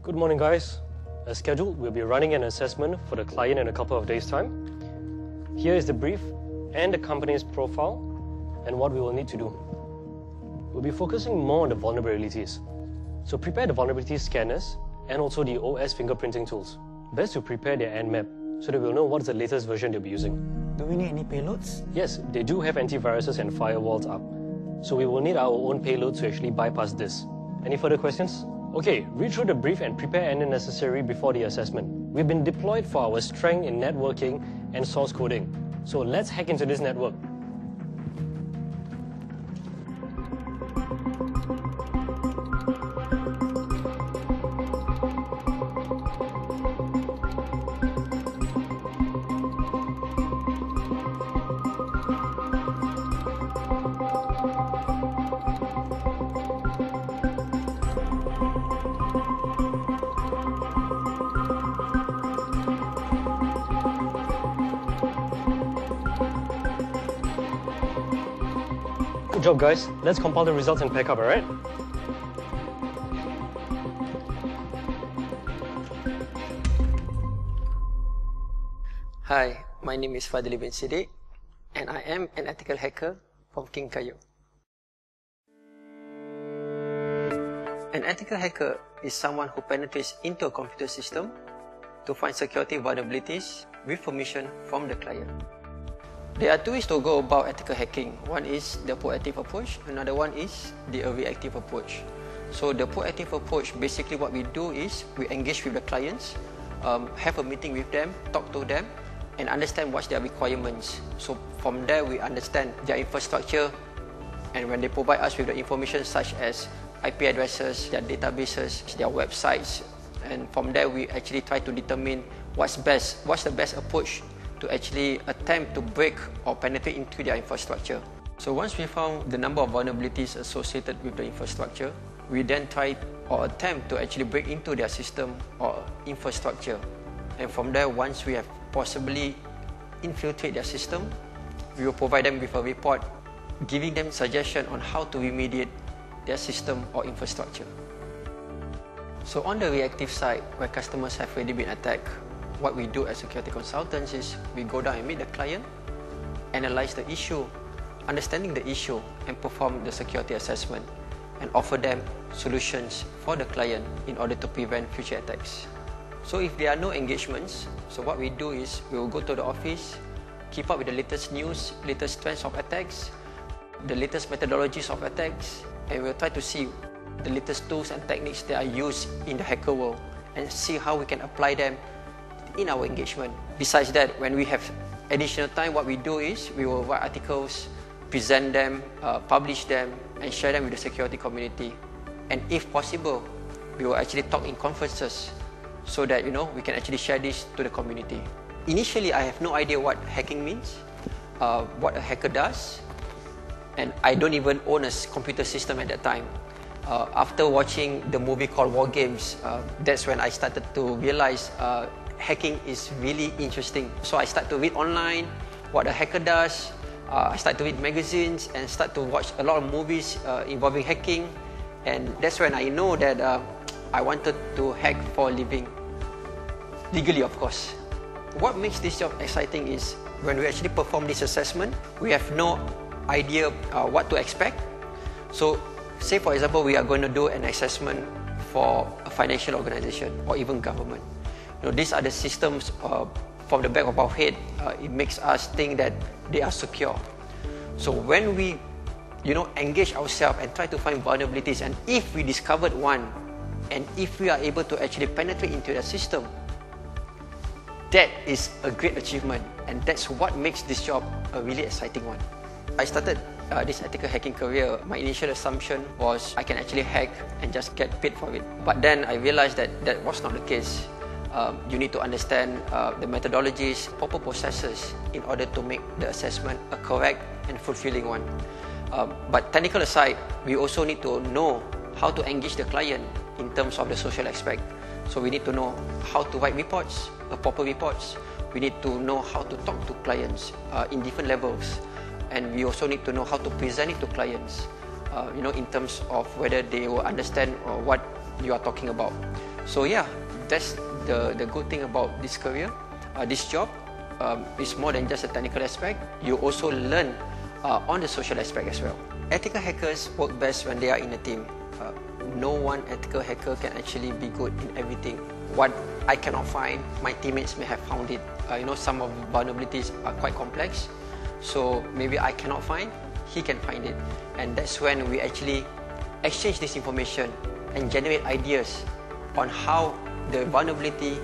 Good morning, guys. As scheduled, we'll be running an assessment for the client in a couple of days' time. Here is the brief and the company's profile and what we will need to do. We'll be focusing more on the vulnerabilities. So prepare the vulnerability scanners and also the OS fingerprinting tools. Best to prepare their Nmap so that we'll know what's the latest version they'll be using. Do we need any payloads? Yes, they do have antiviruses and firewalls up. So we will need our own payload to actually bypass this. Any further questions? Okay, read through the brief and prepare any necessary before the assessment. We've been deployed for our strength in networking and source coding. So let's hack into this network. Good job, guys. Let's compile the results and pack up, alright? Hi, my name is Fadli bin Siddiq, and I am an ethical hacker from King Kayu. An ethical hacker is someone who penetrates into a computer system to find security vulnerabilities with permission from the client. There are two ways to go about ethical hacking. One is the proactive approach, another one is the reactive approach. So the proactive approach, basically what we do is we engage with the clients, have a meeting with them, talk to them, and understand what's their requirements. So from there we understand their infrastructure, and when they provide us with the information such as IP addresses, their databases, their websites, and from there we actually try to determine what's the best approach to actually attempt to break or penetrate into their infrastructure. So once we found the number of vulnerabilities associated with the infrastructure, we then try or attempt to actually break into their system or infrastructure. And from there, once we have possibly infiltrate their system, we will provide them with a report giving them suggestion on how to remediate their system or infrastructure. So on the reactive side, where customers have already been attacked, what we do as security consultants is we go down and meet the client, analyze the issue, understanding the issue, and perform the security assessment and offer them solutions for the client in order to prevent future attacks. So if there are no engagements, so what we do is we will go to the office, keep up with the latest news, latest trends of attacks, the latest methodologies of attacks, and we'll try to see the latest tools and techniques that are used in the hacker world and see how we can apply them in our engagement. Besides that, when we have additional time, what we do is we will write articles, present them, publish them, and share them with the security community. And if possible, we will actually talk in conferences so that we can actually share this to the community. Initially, I have no idea what hacking means, what a hacker does, and I don't even own a computer system at that time. After watching the movie called War Games, that's when I started to realize hacking is really interesting. So I start to read online what a hacker does. I start to read magazines and start to watch a lot of movies involving hacking. And that's when I know that I wanted to hack for a living. Legally, of course. What makes this job exciting is when we actually perform this assessment, we have no idea what to expect. So say for example, we are going to do an assessment for a financial organization or even government. These are the systems from the back of our head. It makes us think that they are secure. So when we engage ourselves and try to find vulnerabilities, and if we discovered one, and if we are able to actually penetrate into the system, that is a great achievement, and that's what makes this job a really exciting one. I started this ethical hacking career. My initial assumption was I can actually hack and just get paid for it. But then I realized that that was not the case. You need to understand the methodologies, proper processes in order to make the assessment a correct and fulfilling one. But technical aside, we also need to know how to engage the client in terms of the social aspect. So we need to know how to write reports, proper reports. We need to know how to talk to clients in different levels. And we also need to know how to present it to clients, in terms of whether they will understand what you are talking about. So yeah, that's the good thing about this career, this job. It's more than just a technical aspect. You also learn on the social aspect as well. Ethical hackers work best when they are in a team. No one ethical hacker can actually be good in everything. What I cannot find, my teammates may have found it. Some of the vulnerabilities are quite complex, so maybe I cannot find, he can find it. And that's when we actually exchange this information and generate ideas on how the vulnerability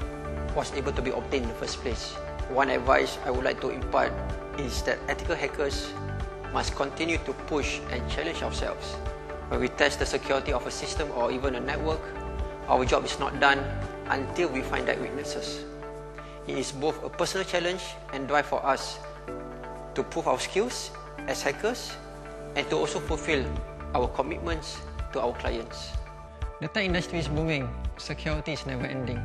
was able to be obtained in the first place. One advice I would like to impart is that ethical hackers must continue to push and challenge ourselves. When we test the security of a system or even a network, our job is not done until we find that weaknesses. It is both a personal challenge and drive for us to prove our skills as hackers and to also fulfill our commitments to our clients. The tech industry is booming. Security is never ending.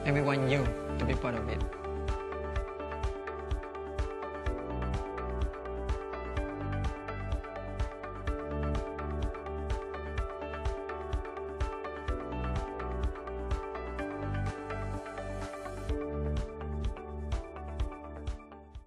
And we want you to be part of it.